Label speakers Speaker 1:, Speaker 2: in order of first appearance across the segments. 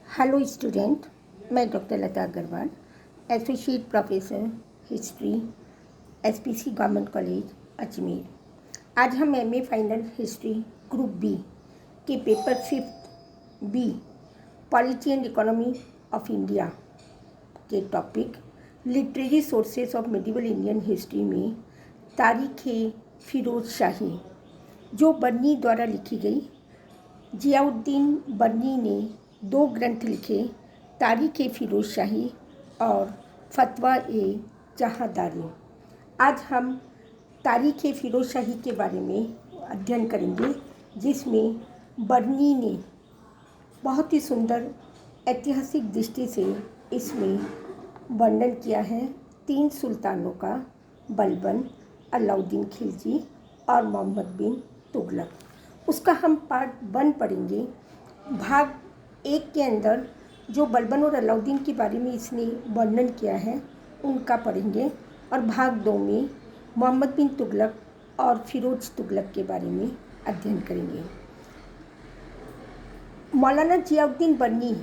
Speaker 1: Hello student, मैं doctor Lata Agarwal, associate professor history, SPC government college Ajmer. आज हम MA final history group B के paper 5 B polity and economy of India के topic literary sources of medieval Indian history में तारीख़ फ़िरोज़ शाही, जो बर्नी द्वारा लिखी गई। जियाउद्दीन बर्नी ने 2 ग्रंथ लिखे, तारीख़ फ़िरोज़ शाही और फतवा जहांदारी। आज हम तारीख़ फ़िरोज़ शाही के बारे में अध्ययन करेंगे, जिसमें बर्नी ने बहुत ही सुंदर ऐतिहासिक दृष्टि से इसमें वर्णन किया है 3 सुल्तानों का, बलबन, अलाउद्दीन खिलजी और मोहम्मद बिन तुगलक। उसका हम पार्ट 1 पढ़ेंगे। भाग 1 के अंदर जो बलबन और अलाउद्दीन के बारे में इसने वर्णन किया है उनका पढ़ेंगे, और भाग 2 में मोहम्मद बिन तुगलक और फ़िरोज़ तुगलक के बारे में अध्ययन करेंगे। मौलाना जियाउद्दीन बर्नी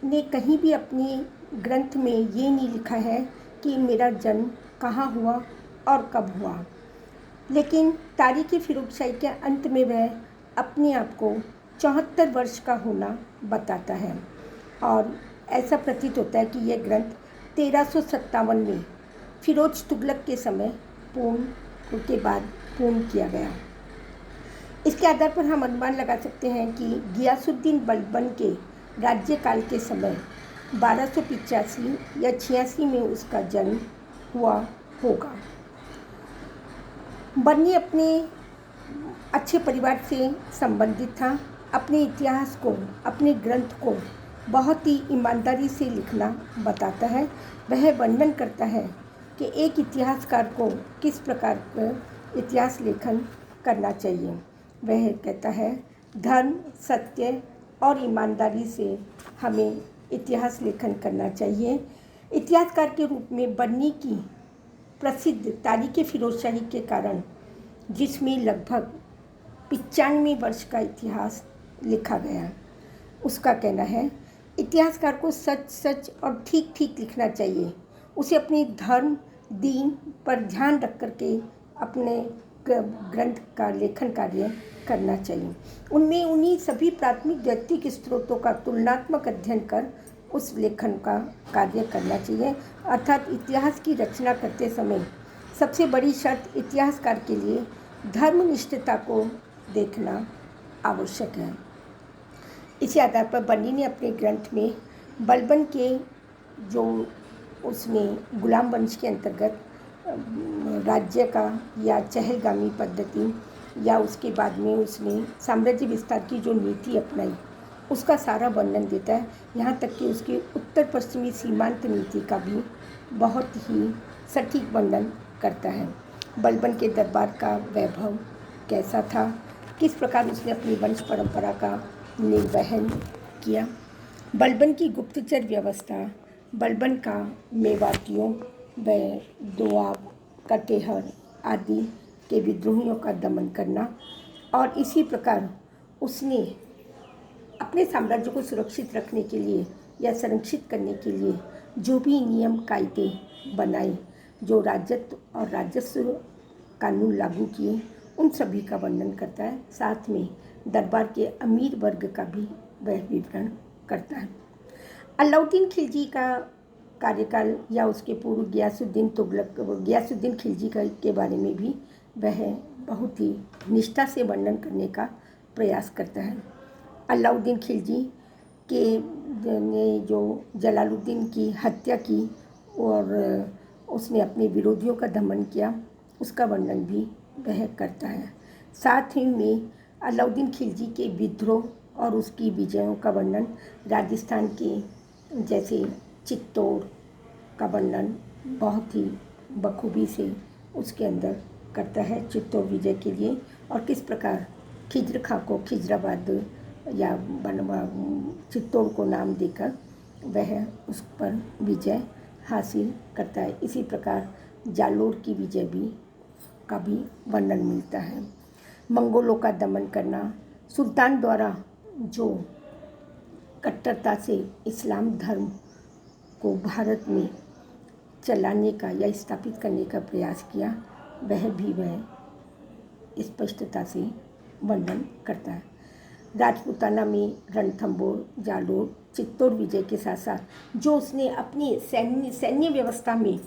Speaker 1: ने कहीं भी अपने ग्रंथ में ये नहीं लिखा है कि मेरा जन्म कहाँ हुआ और कब हुआ, लेकिन तारीख़ फ़िरोज़ शाही के अंत में वह अपने आप को 74 वर्ष का होना बताता है, और ऐसा प्रतीत होता है कि यह ग्रंथ 1357 में फ़िरोज़ तुगलक के समय के बाद पूर्ण किया गया। इसके आधार पर हम अनुमान लगा सकते हैं कि गियासुद्दीन बलबन के राज्यकाल के समय 1285 या 86 में उसका जन्म हुआ होगा। बर्नी अपने अच्छे परिवार से संबंधित था। अपने इतिहास को, अपने ग्रंथ को बहुत ही ईमानदारी से लिखना बताता है। वह वर्णन करता है कि एक इतिहासकार को किस प्रकार का इतिहास लेखन करना चाहिए। वह कहता है, धर्म, सत्य और ईमानदारी से हमें इतिहास लेखन करना चाहिए। इतिहासकार के रूप में बर्नी की प्रसिद्ध तारीख़ फ़िरोज़ शाही के कारण, जिसमें लगभग 95 वर्ष का इतिहास लिखा गया, उसका कहना है इतिहासकार को सच सच और ठीक ठीक लिखना चाहिए। उसे अपने धर्म, दीन पर ध्यान रख कर के अपने ग्रंथ का लेखन कार्य करना चाहिए। उनमें उन्हीं सभी प्राथमिक व्यक्तिक स्रोतों का तुलनात्मक अध्ययन कर उस लेखन का कार्य करना चाहिए। अर्थात इतिहास की रचना करते समय सबसे बड़ी शर्त इतिहासकार के लिए धर्मनिष्ठता को देखना आवश्यक है। इसी आधार पर बर्नी ने अपने ग्रंथ में बलबन के जो उसने गुलाम वंश के अंतर्गत राज्य का या चहलगामी पद्धति, या उसके बाद में उसने साम्राज्य विस्तार की जो नीति अपनाई, उसका सारा वर्णन देता है। यहाँ तक कि उसकी उत्तर पश्चिमी सीमांत नीति का भी बहुत ही सटीक वर्णन करता है। बलबन के दरबार का वैभव कैसा था, किस प्रकार उसने अपनी वंश परंपरा का निर्वहन किया, बलबन की गुप्तचर व्यवस्था, बलबन का मेवातियों व दोआब, कटेहर आदि के विद्रोहियों का दमन करना, और इसी प्रकार उसने अपने साम्राज्य को सुरक्षित रखने के लिए या संरक्षित करने के लिए जो भी नियम कायदे बनाए, जो राजत्व और राजस्व कानून लागू किए, उन सभी का वर्णन करता है। साथ में दरबार के अमीर वर्ग का भी वह विवरण करता है। अलाउद्दीन खिलजी का कार्यकाल या उसके पूर्व गियासुद्दीन खिलजी के बारे में भी वह बहुत ही निष्ठा से वर्णन करने का प्रयास करता है। अलाउद्दीन खिलजी के ने जो जलालुद्दीन की हत्या की और उसने अपने विरोधियों का दमन किया, उसका वर्णन भी वह करता है। साथ ही में अलाउद्दीन खिलजी के विद्रोह और उसकी विजयों का वर्णन, राजस्थान के जैसे चित्तौड़ का वर्णन बहुत ही बखूबी से उसके अंदर करता है, चित्तौड़ विजय के लिए, और किस प्रकार खिज्र खां को खिजराबाद या चित्तौड़ को नाम देकर वह उस पर विजय हासिल करता है। इसी प्रकार जालोर की विजय का भी वर्णन मिलता है। मंगोलों का दमन करना, सुल्तान द्वारा जो कट्टरता से इस्लाम धर्म को भारत में चलाने का या स्थापित करने का प्रयास किया, वह स्पष्टता से वर्णन करता है। राजपूताना में रणथंबोर, जालोर, चित्तौड़ विजय के साथ साथ जो उसने अपनी सैन्य व्यवस्था में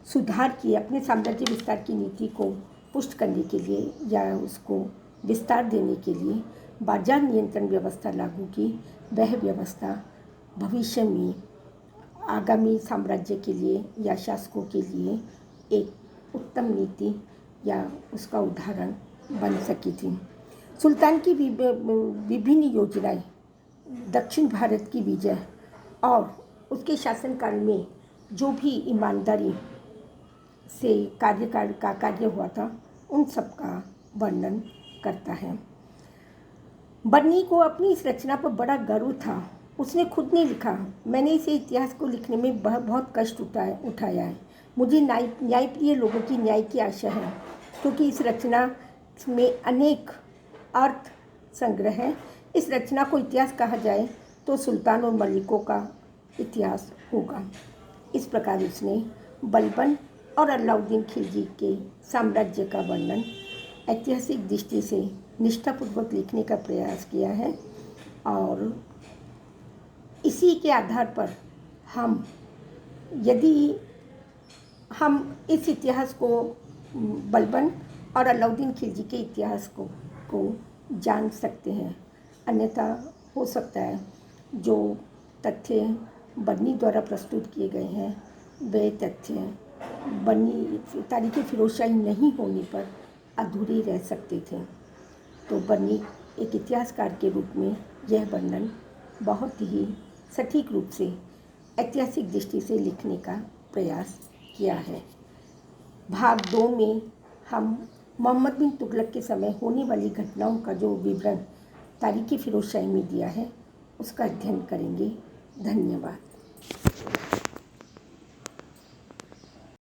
Speaker 1: सुधार किए, अपने साम्राज्य विस्तार की नीति को पुष्ट करने के लिए या उसको विस्तार देने के लिए बाजार नियंत्रण व्यवस्था लागू की, वह व्यवस्था भविष्य में आगामी साम्राज्य के लिए या शासकों के लिए एक उत्तम नीति या उसका उदाहरण बन सकी थी। सुल्तान की विभिन्न योजनाएं दक्षिण भारत की विजय और उसके शासनकाल में जो भी ईमानदारी से कार्य हुआ था, उन सब का वर्णन करता है। बर्नी को अपनी इस रचना पर बड़ा गर्व था। उसने खुद ने लिखा, मैंने इसे इतिहास को लिखने में बहुत कष्ट उठाया है। मुझे न्यायप्रिय लोगों की न्याय की आशा है, क्योंकि इस रचना में अनेक अर्थ संग्रह है। इस रचना को इतिहास कहा जाए तो सुल्तान और मलिकों का इतिहास होगा। इस प्रकार उसने बलबन और अलाउद्दीन खिलजी के साम्राज्य का वर्णन ऐतिहासिक दृष्टि से निष्ठापूर्वक लिखने का प्रयास किया है, और इसी के आधार पर यदि हम इस इतिहास को, बलबन और अलाउद्दीन खिलजी के इतिहास को जान सकते हैं। अन्यथा हो सकता है जो तथ्य बर्नी द्वारा प्रस्तुत किए गए हैं, वे तथ्य बर्नी तारीख़ फिरोजशाही नहीं होने पर अधूरे रह सकते थे। तो बर्नी एक इतिहासकार के रूप में यह वर्णन बहुत ही सटीक रूप से ऐतिहासिक दृष्टि से लिखने का प्रयास किया है। भाग 2 में हम मोहम्मद बिन तुगलक के समय होने वाली घटनाओं का जो विवरण तारीख़ फिरोजशाही में दिया है, उसका अध्ययन करेंगे। धन्यवाद।